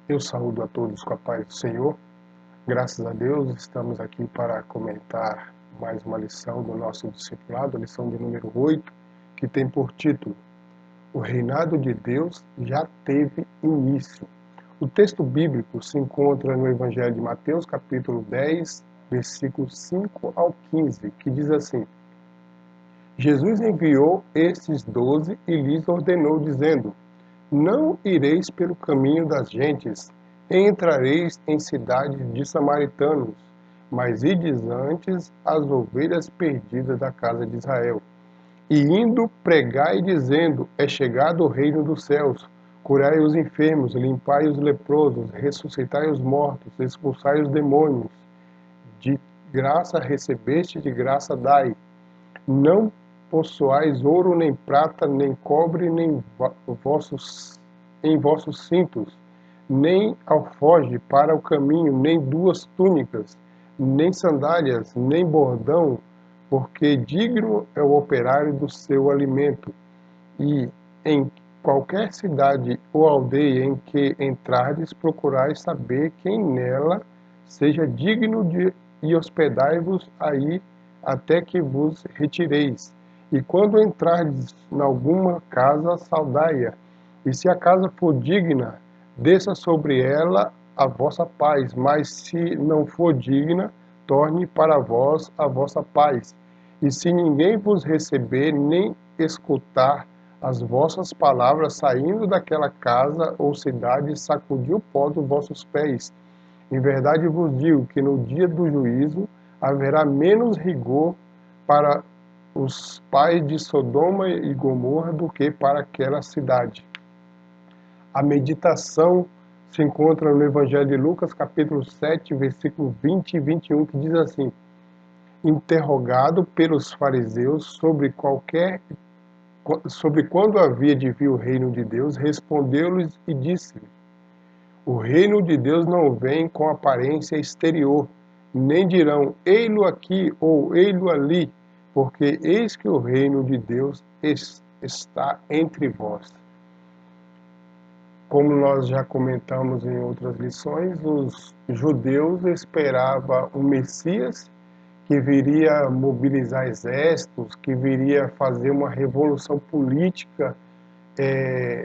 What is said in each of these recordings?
Eu saúdo a todos com a paz do Senhor. Graças a Deus, estamos aqui para comentar mais uma lição do nosso discipulado, a lição de número 8, que tem por título: O reinado de Deus já teve início. O texto bíblico se encontra no Evangelho de Mateus, capítulo 10, versículos 5 ao 15, que diz assim: Jesus enviou estes 12 e lhes ordenou, dizendo: Não ireis pelo caminho das gentes, entrareis em cidades de samaritanos, mas ides antes às ovelhas perdidas da casa de Israel. E indo, pregai dizendo: É chegado o reino dos céus. Curai os enfermos, limpai os leprosos, ressuscitai os mortos, expulsai os demônios. De graça recebeste, de graça dai. Não possuais ouro, nem prata, nem cobre, nem em vossos cintos, nem alforje para o caminho, nem duas túnicas, nem sandálias, nem bordão, porque digno é o operário do seu alimento. E em qualquer cidade ou aldeia em que entrardes, procurai saber quem nela seja digno e hospedai-vos aí até que vos retireis. E quando entrardes em alguma casa, saudai-a. E se a casa for digna, desça sobre ela a vossa paz, mas se não for digna, torne para vós a vossa paz. E se ninguém vos receber, nem escutar as vossas palavras saindo daquela casa ou cidade, sacudi o pó dos vossos pés. Em verdade vos digo que no dia do juízo haverá menos rigor para os pais de Sodoma e Gomorra do que para aquela cidade. A meditação se encontra no Evangelho de Lucas, capítulo 7, versículos 20 e 21, que diz assim: Interrogado pelos fariseus sobre quando havia de vir o reino de Deus, respondeu-lhes e disse: O reino de Deus não vem com aparência exterior, nem dirão, ei-lo aqui ou ei-lo ali, porque eis que o reino de Deus está entre vós. Como nós já comentamos em outras lições, os judeus esperavam um Messias que viria mobilizar exércitos, que viria fazer uma revolução política,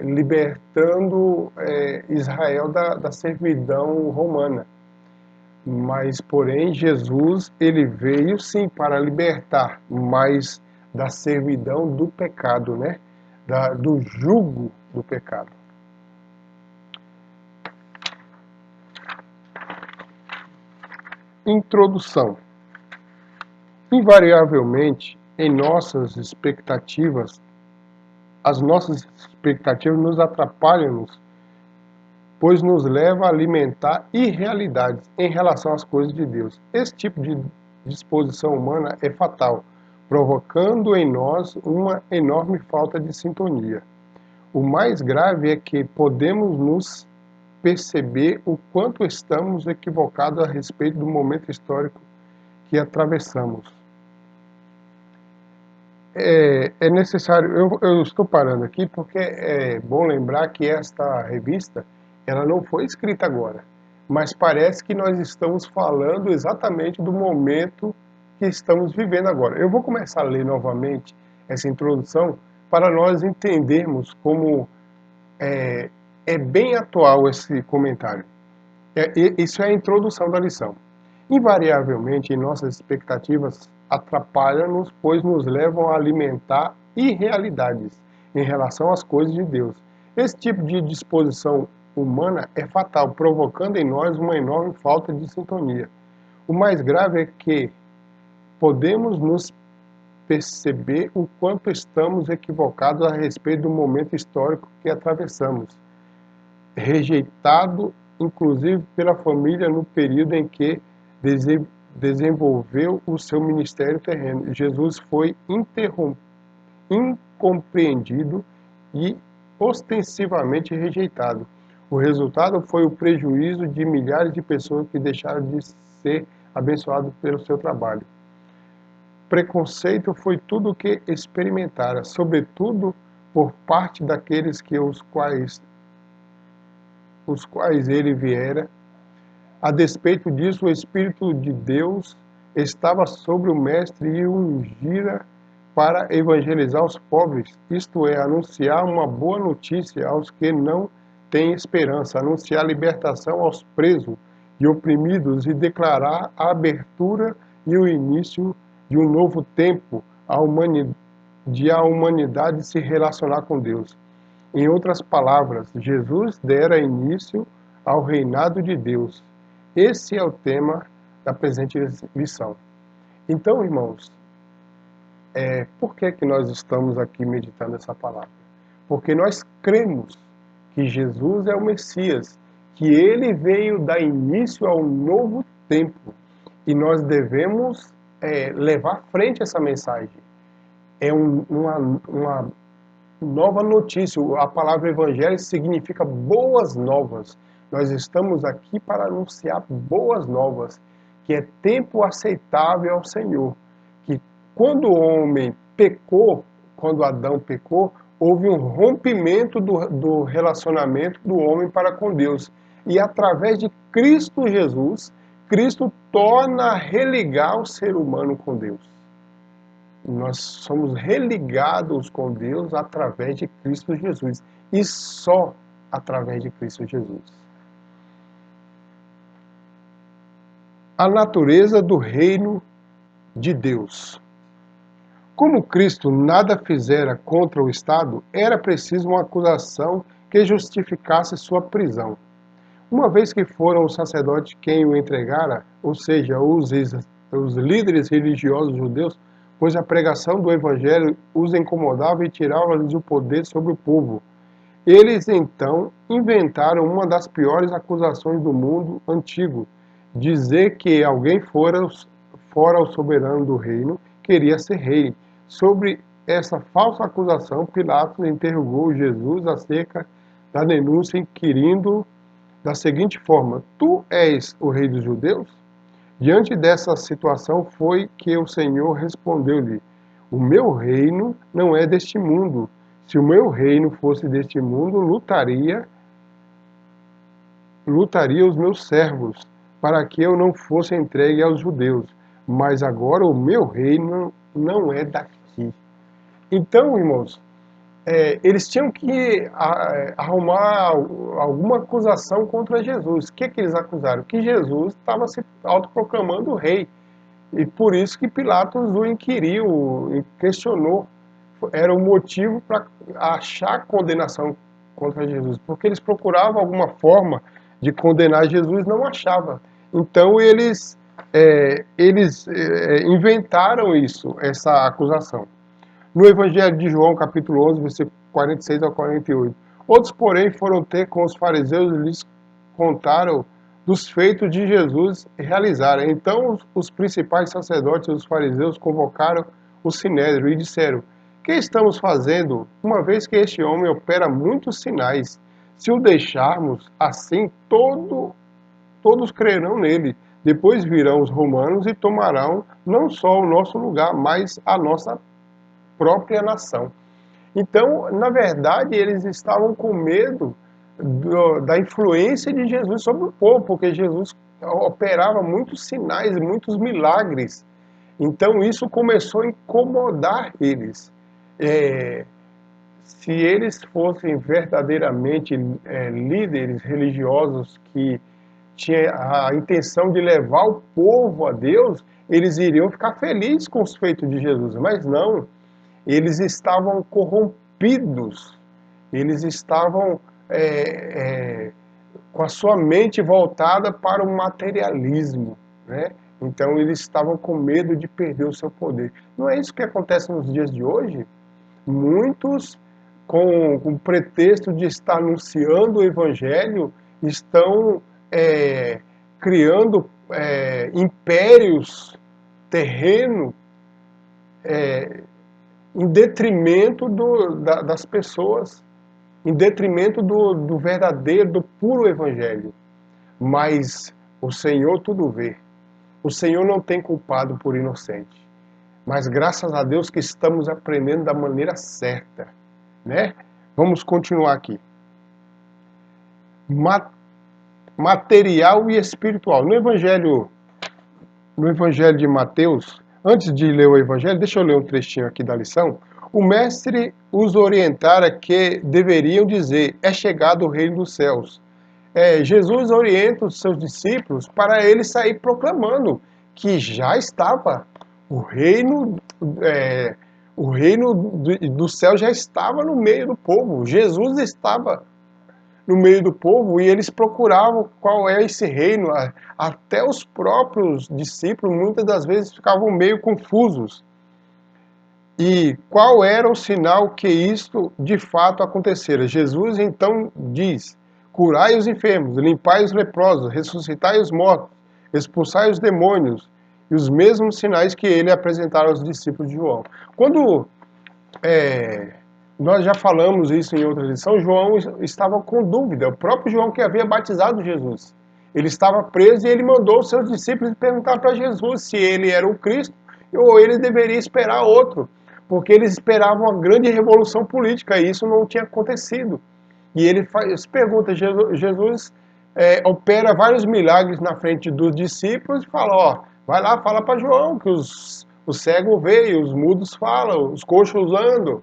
libertando Israel da servidão romana. Mas, porém, Jesus, ele veio sim para libertar, mas da servidão do pecado, né? Do jugo do pecado. Introdução. Invariavelmente, as nossas expectativas nos atrapalham, pois nos leva a alimentar irrealidades em relação às coisas de Deus. Esse tipo de disposição humana é fatal, provocando em nós uma enorme falta de sintonia. O mais grave é que podemos nos perceber o quanto estamos equivocados a respeito do momento histórico que atravessamos. É necessário, eu estou parando aqui porque é bom lembrar que esta revista, ela não foi escrita agora, mas parece que nós estamos falando exatamente do momento que estamos vivendo agora. Eu vou começar a ler novamente essa introdução para nós entendermos como é bem atual esse comentário. Isso é a introdução da lição. Invariavelmente, nossas expectativas atrapalham-nos, pois nos levam a alimentar irrealidades em relação às coisas de Deus. Esse tipo de disposição humana é fatal, provocando em nós uma enorme falta de sintonia. O mais grave é que podemos nos perceber o quanto estamos equivocados a respeito do momento histórico que atravessamos, rejeitado inclusive pela família no período em que desenvolveu o seu ministério terreno. Jesus foi incompreendido e ostensivamente rejeitado. O resultado foi o prejuízo de milhares de pessoas que deixaram de ser abençoadas pelo seu trabalho. Preconceito foi tudo o que experimentara, sobretudo por parte daqueles que os quais os quais ele viera. A despeito disso, o Espírito de Deus estava sobre o mestre e o ungira para evangelizar os pobres, isto é, anunciar uma boa notícia aos que não têm esperança, anunciar libertação aos presos e oprimidos e declarar a abertura e o início de um novo tempo, de a humanidade se relacionar com Deus. Em outras palavras, Jesus dera início ao reinado de Deus. Esse é o tema da presente lição. Então, irmãos, por que nós estamos aqui meditando essa palavra? Porque nós cremos que Jesus é o Messias, que ele veio dar início ao novo tempo, e nós devemos levar à frente essa mensagem. É uma nova notícia. A palavra evangelho significa boas novas. Nós estamos aqui para anunciar boas novas, que é tempo aceitável ao Senhor. Que quando o homem pecou, quando Adão pecou, houve um rompimento do relacionamento do homem para com Deus. E através de Cristo Jesus, Cristo torna a religar o ser humano com Deus. Nós somos religados com Deus através de Cristo Jesus. E só através de Cristo Jesus. A natureza do reino de Deus. Como Cristo nada fizera contra o Estado, era preciso uma acusação que justificasse sua prisão. Uma vez que foram os sacerdotes quem o entregara, ou seja, os líderes religiosos judeus, pois a pregação do Evangelho os incomodava e tirava-lhes o poder sobre o povo. Eles, então, inventaram uma das piores acusações do mundo antigo, dizer que alguém fora o soberano do reino, queria ser rei. Sobre essa falsa acusação, Pilatos interrogou Jesus acerca da denúncia, inquirindo da seguinte forma: tu és o rei dos judeus? Diante dessa situação foi que o Senhor respondeu-lhe: o meu reino não é deste mundo. Se o meu reino fosse deste mundo, lutaria os meus servos, para que eu não fosse entregue aos judeus. Mas agora o meu reino não é daqui. Então, irmãos, eles tinham que arrumar alguma acusação contra Jesus. O que eles acusaram? Que Jesus estava se autoproclamando rei. E por isso que Pilatos o inquiriu e questionou. Era o motivo para achar condenação contra Jesus. Porque eles procuravam alguma forma de condenar Jesus, não achava. Então eles inventaram essa acusação. No Evangelho de João, capítulo 11, versículo 46 ao 48. Outros, porém, foram ter com os fariseus e lhes contaram dos feitos de Jesus realizaram. Então os principais sacerdotes e os fariseus convocaram o sinédrio e disseram: que estamos fazendo, uma vez que este homem opera muitos sinais? Se o deixarmos assim, todos crerão nele. Depois virão os romanos e tomarão não só o nosso lugar, mas a nossa própria nação. Então, na verdade, eles estavam com medo da influência de Jesus sobre o povo, porque Jesus operava muitos sinais, muitos milagres. Então, isso começou a incomodar eles. Se eles fossem verdadeiramente líderes religiosos que tinham a intenção de levar o povo a Deus, eles iriam ficar felizes com os feitos de Jesus, mas não. Eles estavam corrompidos, eles estavam com a sua mente voltada para o materialismo, né? Então eles estavam com medo de perder o seu poder. Não é isso que acontece nos dias de hoje? Muitos, com o pretexto de estar anunciando o Evangelho, estão criando impérios terrenos, em detrimento das pessoas, em detrimento do verdadeiro, do puro Evangelho. Mas o Senhor tudo vê. O Senhor não tem culpado por inocente. Mas graças a Deus que estamos aprendendo da maneira certa, né? Vamos continuar aqui. material e espiritual. No Evangelho de Mateus, antes de ler o Evangelho, deixa eu ler um trechinho aqui da lição. O mestre os orientara que deveriam dizer: é chegado o reino dos céus. Jesus orienta os seus discípulos para eles sair proclamando que já estava o reino do céu já estava no meio do povo. Jesus estava no meio do povo e eles procuravam qual é esse reino. Até os próprios discípulos muitas das vezes ficavam meio confusos. E qual era o sinal que isto de fato acontecera? Jesus então diz: curai os enfermos, limpai os leprosos, ressuscitai os mortos, expulsai os demônios, e os mesmos sinais que ele apresentara aos discípulos de João. Quando nós já falamos isso em outra lição, João estava com dúvida, o próprio João que havia batizado Jesus. Ele estava preso e ele mandou os seus discípulos perguntar para Jesus se ele era o Cristo ou ele deveria esperar outro, porque eles esperavam uma grande revolução política e isso não tinha acontecido. E ele pergunta, Jesus opera vários milagres na frente dos discípulos e fala, vai lá, fala para João que os cegos veem, os mudos falam, os coxos andam.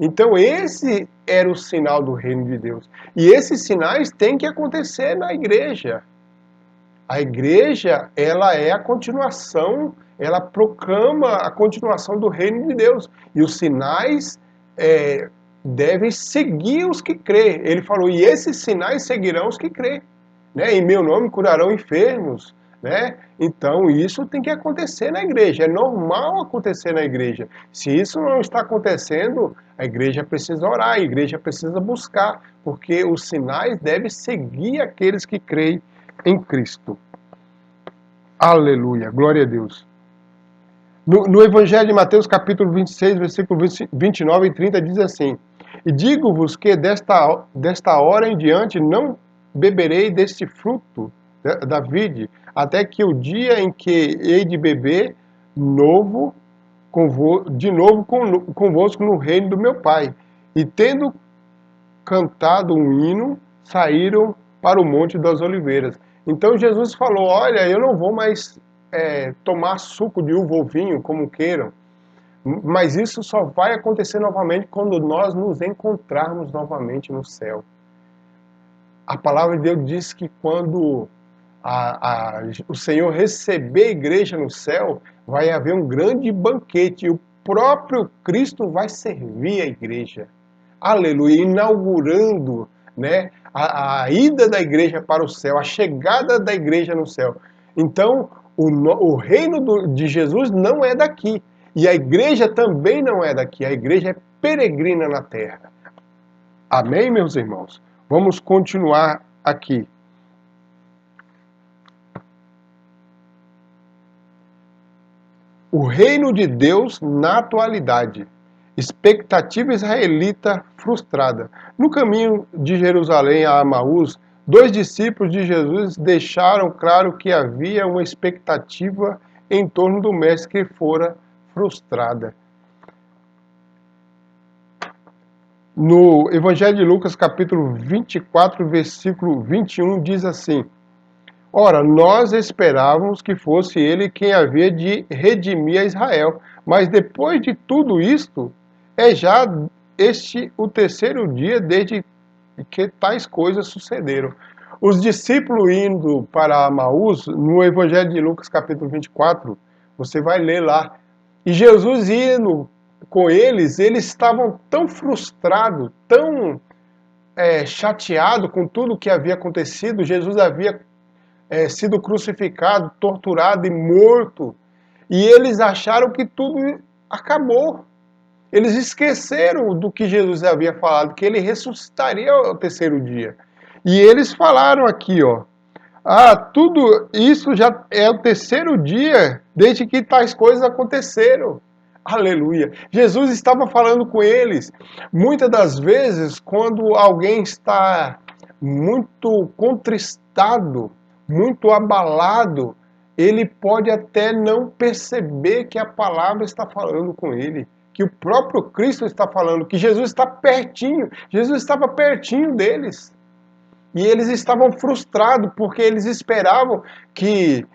Então esse era o sinal do reino de Deus. E esses sinais têm que acontecer na igreja. A igreja, ela é a continuação, ela proclama a continuação do reino de Deus. E os sinais devem seguir os que crêem. Ele falou, e esses sinais seguirão os que crêem. Né? Em meu nome curarão enfermos. Né? Então isso tem que acontecer na igreja, é normal acontecer na igreja. Se isso não está acontecendo, a igreja precisa orar, a igreja precisa buscar, porque os sinais devem seguir aqueles que creem em Cristo. Aleluia, glória a Deus. No Evangelho de Mateus, capítulo 26, versículo 29 e 30, diz assim: e digo-vos que desta hora em diante não beberei deste fruto da vide, até que o dia em que hei de beber de novo convosco no reino do meu Pai. E tendo cantado um hino, saíram para o Monte das Oliveiras. Então Jesus falou, olha, eu não vou mais tomar suco de uva ou vinho, como queiram, mas isso só vai acontecer novamente quando nós nos encontrarmos novamente no céu. A palavra de Deus diz que quando o Senhor receber a igreja no céu, vai haver um grande banquete e o próprio Cristo vai servir a igreja. Aleluia, inaugurando, né, a ida da igreja para o céu, a chegada da igreja no céu. Então, o reino de Jesus não é daqui. E a igreja também não é daqui. A igreja é peregrina na terra. Amém, meus irmãos? Vamos continuar aqui. O reino de Deus na atualidade. Expectativa israelita frustrada. No caminho de Jerusalém a Amaús, 2 discípulos de Jesus deixaram claro que havia uma expectativa em torno do mestre que fora frustrada. No Evangelho de Lucas, capítulo 24, versículo 21, diz assim: ora, nós esperávamos que fosse ele quem havia de redimir a Israel, mas depois de tudo isto, é já este o terceiro dia desde que tais coisas sucederam. Os discípulos indo para Amaús, no Evangelho de Lucas, capítulo 24, você vai ler lá, e Jesus indo com eles estavam tão frustrados, tão chateados com tudo o que havia acontecido. Jesus havia sido crucificado, torturado e morto, e eles acharam que tudo acabou. Eles esqueceram do que Jesus havia falado, que ele ressuscitaria ao terceiro dia. E eles falaram aqui, tudo isso já é o terceiro dia desde que tais coisas aconteceram. Aleluia. Jesus estava falando com eles. Muitas das vezes, quando alguém está muito contristado, muito abalado, ele pode até não perceber que a palavra está falando com ele, que o próprio Cristo está falando, que Jesus está pertinho. Jesus estava pertinho deles. E eles estavam frustrados, porque eles esperavam que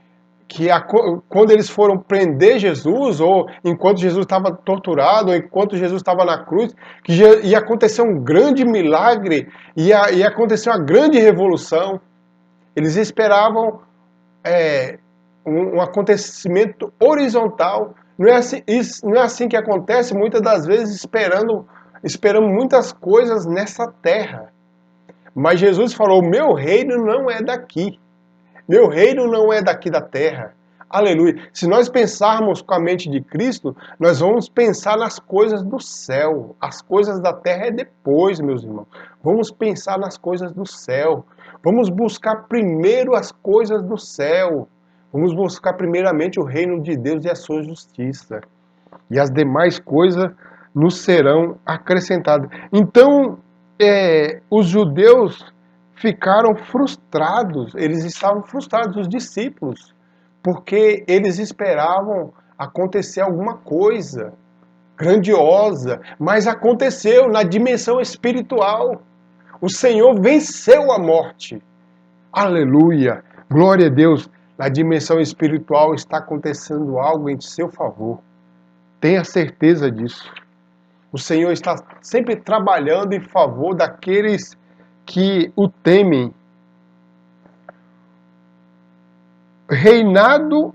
quando eles foram prender Jesus, ou enquanto Jesus estava torturado, ou enquanto Jesus estava na cruz, que ia acontecer um grande milagre, ia acontecer uma grande revolução. Eles esperavam um acontecimento horizontal. Não é assim que acontece, muitas das vezes esperamos muitas coisas nessa terra. Mas Jesus falou, meu reino não é daqui. Meu reino não é daqui da terra. Aleluia. Se nós pensarmos com a mente de Cristo, nós vamos pensar nas coisas do céu. As coisas da terra é depois, meus irmãos. Vamos pensar nas coisas do céu. Vamos buscar primeiro as coisas do céu. Vamos buscar primeiramente o reino de Deus e a sua justiça. E as demais coisas nos serão acrescentadas. Então, os judeus ficaram frustrados, eles estavam frustrados, os discípulos, porque eles esperavam acontecer alguma coisa grandiosa, mas aconteceu na dimensão espiritual. O Senhor venceu a morte. Aleluia! Glória a Deus! Na dimensão espiritual está acontecendo algo em seu favor. Tenha certeza disso. O Senhor está sempre trabalhando em favor daqueles que o temem. Reino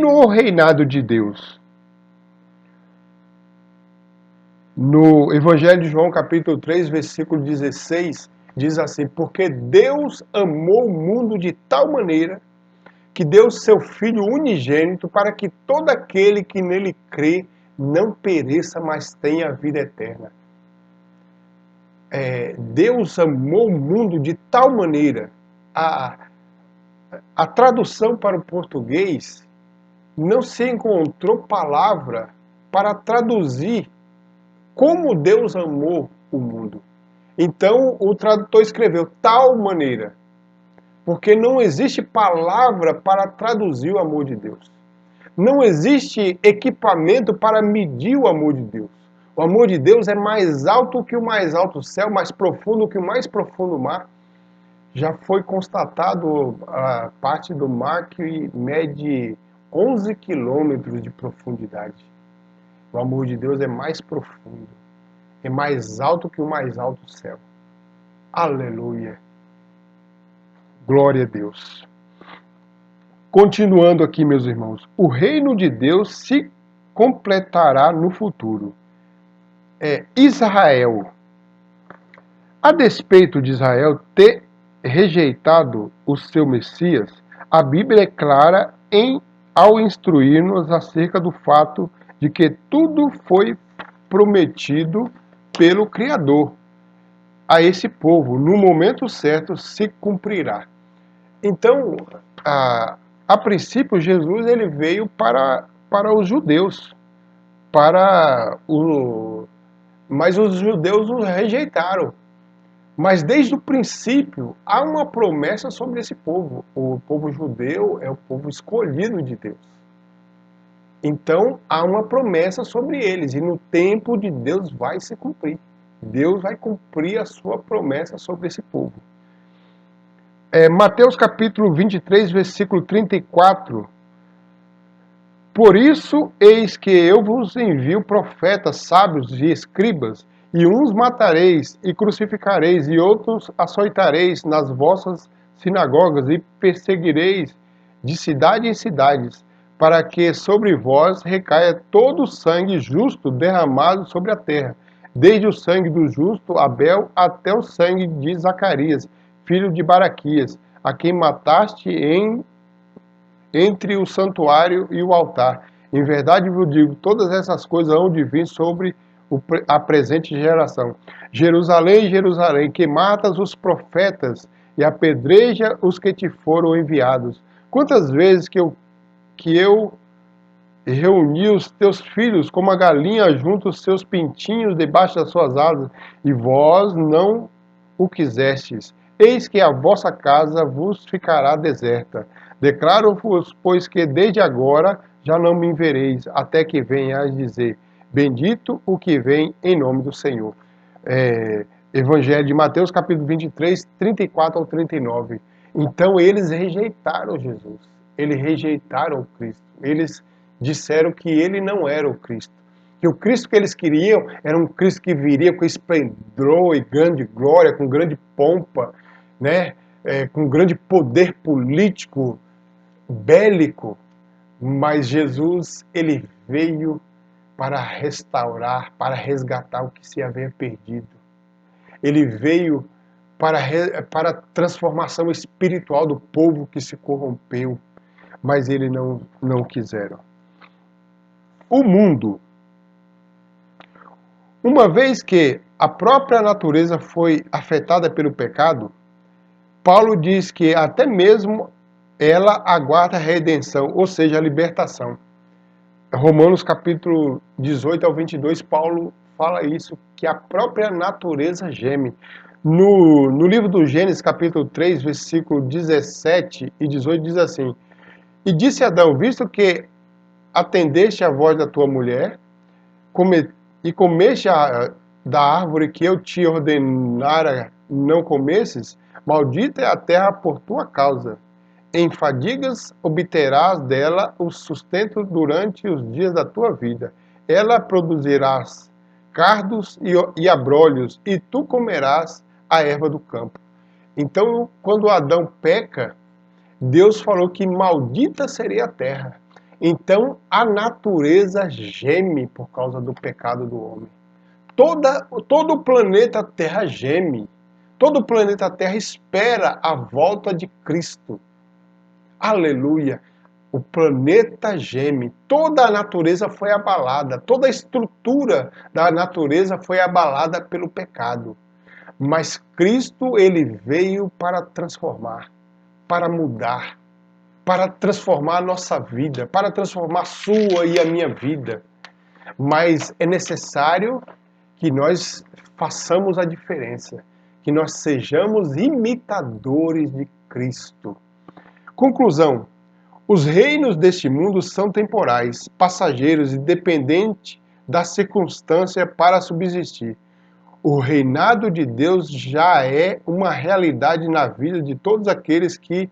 ou reinado de Deus? No Evangelho de João, capítulo 3, versículo 16, diz assim, porque Deus amou o mundo de tal maneira que deu seu Filho unigênito para que todo aquele que nele crê não pereça, mas tenha a vida eterna. Deus amou o mundo de tal maneira. A tradução para o português não se encontrou palavra para traduzir como Deus amou o mundo. Então o tradutor escreveu tal maneira, porque não existe palavra para traduzir o amor de Deus. Não existe equipamento para medir o amor de Deus. O amor de Deus é mais alto que o mais alto céu, mais profundo que o mais profundo mar. Já foi constatado a parte do mar que mede 11 quilômetros de profundidade. O amor de Deus é mais profundo, é mais alto que o mais alto céu. Aleluia! Glória a Deus! Continuando aqui, meus irmãos, o reino de Deus se completará no futuro. Israel. A despeito de Israel ter rejeitado o seu Messias, a Bíblia é clara ao instruir-nos acerca do fato de que tudo foi prometido pelo Criador a esse povo, no momento certo se cumprirá. Então, a princípio, Jesus ele veio para os judeus, mas os judeus o rejeitaram. Mas desde o princípio há uma promessa sobre esse povo. O povo judeu é o povo escolhido de Deus. Então há uma promessa sobre eles e no tempo de Deus vai se cumprir. Deus vai cumprir a sua promessa sobre esse povo. Mateus capítulo 23, versículo 34. Por isso, eis que eu vos envio profetas, sábios e escribas, e uns matareis e crucificareis, e outros açoitareis nas vossas sinagogas, e perseguireis de cidade em cidades, para que sobre vós recaia todo o sangue justo derramado sobre a terra, desde o sangue do justo Abel até o sangue de Zacarias, filho de Baraquias, a quem mataste entre o santuário e o altar. Em verdade vos digo, todas essas coisas hão de vir sobre a presente geração. Jerusalém, Jerusalém, que matas os profetas e apedreja os que te foram enviados. Quantas vezes que eu reuni os teus filhos como a galinha junto os seus pintinhos debaixo das suas asas, e vós não o quisestes. Eis que a vossa casa vos ficará deserta. Declaro-vos, pois, que desde agora já não me vereis, até que venha a dizer, bendito o que vem em nome do Senhor. Evangelho de Mateus, capítulo 23, 34 ao 39. Então eles rejeitaram Jesus, eles rejeitaram o Cristo, eles disseram que ele não era o Cristo, que o Cristo que eles queriam era um Cristo que viria com esplendor e grande glória, com grande pompa, né? Com grande poder político, bélico, mas Jesus, ele veio para restaurar, para resgatar o que se havia perdido. Ele veio para a transformação espiritual do povo que se corrompeu, mas eles não quiseram. O mundo, uma vez que a própria natureza foi afetada pelo pecado, Paulo diz que até mesmo ela aguarda a redenção, ou seja, a libertação. Romanos capítulo 18 ao 22, Paulo fala isso, que a própria natureza geme. No livro do Gênesis, capítulo 3, versículo 17 e 18, diz assim: E disse Adão, visto que atendeste à voz da tua mulher, e comeste da árvore que eu te ordenara não comesses, maldita é a terra por tua causa. Em fadigas obterás dela o sustento durante os dias da tua vida. Ela produzirás cardos e abrolhos, e tu comerás a erva do campo. Então, quando Adão peca, Deus falou que maldita seria a terra. Então, a natureza geme por causa do pecado do homem. Todo o planeta Terra geme. Todo o planeta Terra espera a volta de Cristo. Aleluia! O planeta geme, toda a natureza foi abalada, toda a estrutura da natureza foi abalada pelo pecado. Mas Cristo, ele veio para transformar, para mudar, para transformar a nossa vida, para transformar a sua e a minha vida. Mas é necessário que nós façamos a diferença, que nós sejamos imitadores de Cristo. Conclusão: os reinos deste mundo são temporais, passageiros e dependentes da circunstância para subsistir. O reinado de Deus já é uma realidade na vida de todos aqueles que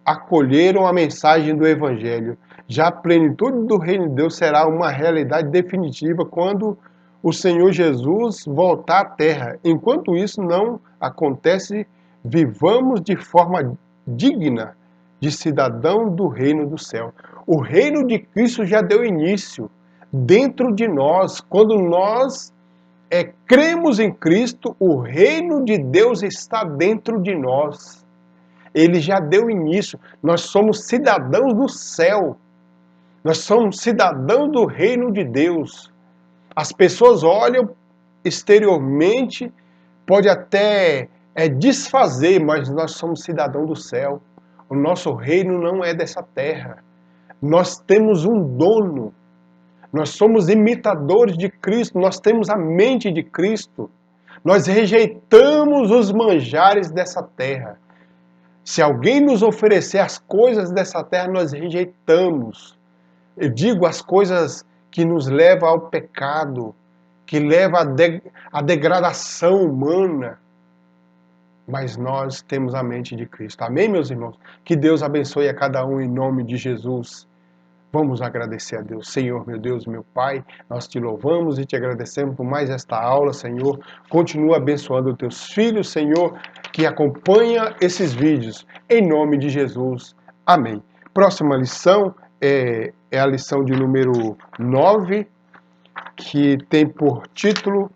acolheram a mensagem do Evangelho. Já a plenitude do reino de Deus será uma realidade definitiva quando o Senhor Jesus voltar à terra. Enquanto isso não acontece, vivamos de forma digna de cidadão do reino do céu. O reino de Cristo já deu início dentro de nós. Quando nós cremos em Cristo, o reino de Deus está dentro de nós. Ele já deu início. Nós somos cidadãos do céu. Nós somos cidadãos do reino de Deus. As pessoas olham exteriormente, pode até desfazer, mas nós somos cidadãos do céu. O nosso reino não é dessa terra. Nós temos um dono. Nós somos imitadores de Cristo. Nós temos a mente de Cristo. Nós rejeitamos os manjares dessa terra. Se alguém nos oferecer as coisas dessa terra, nós rejeitamos. Eu digo as coisas que nos levam ao pecado, que levam à degradação humana. Mas nós temos a mente de Cristo. Amém, meus irmãos? Que Deus abençoe a cada um em nome de Jesus. Vamos agradecer a Deus. Senhor, meu Deus, meu Pai, nós te louvamos e te agradecemos por mais esta aula, Senhor. Continua abençoando os teus filhos, Senhor, que acompanha esses vídeos. Em nome de Jesus. Amém. Próxima lição é a lição de número 9, que tem por título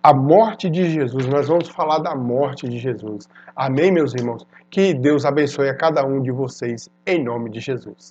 a morte de Jesus. Nós vamos falar da morte de Jesus. Amém, meus irmãos? Que Deus abençoe a cada um de vocês, em nome de Jesus.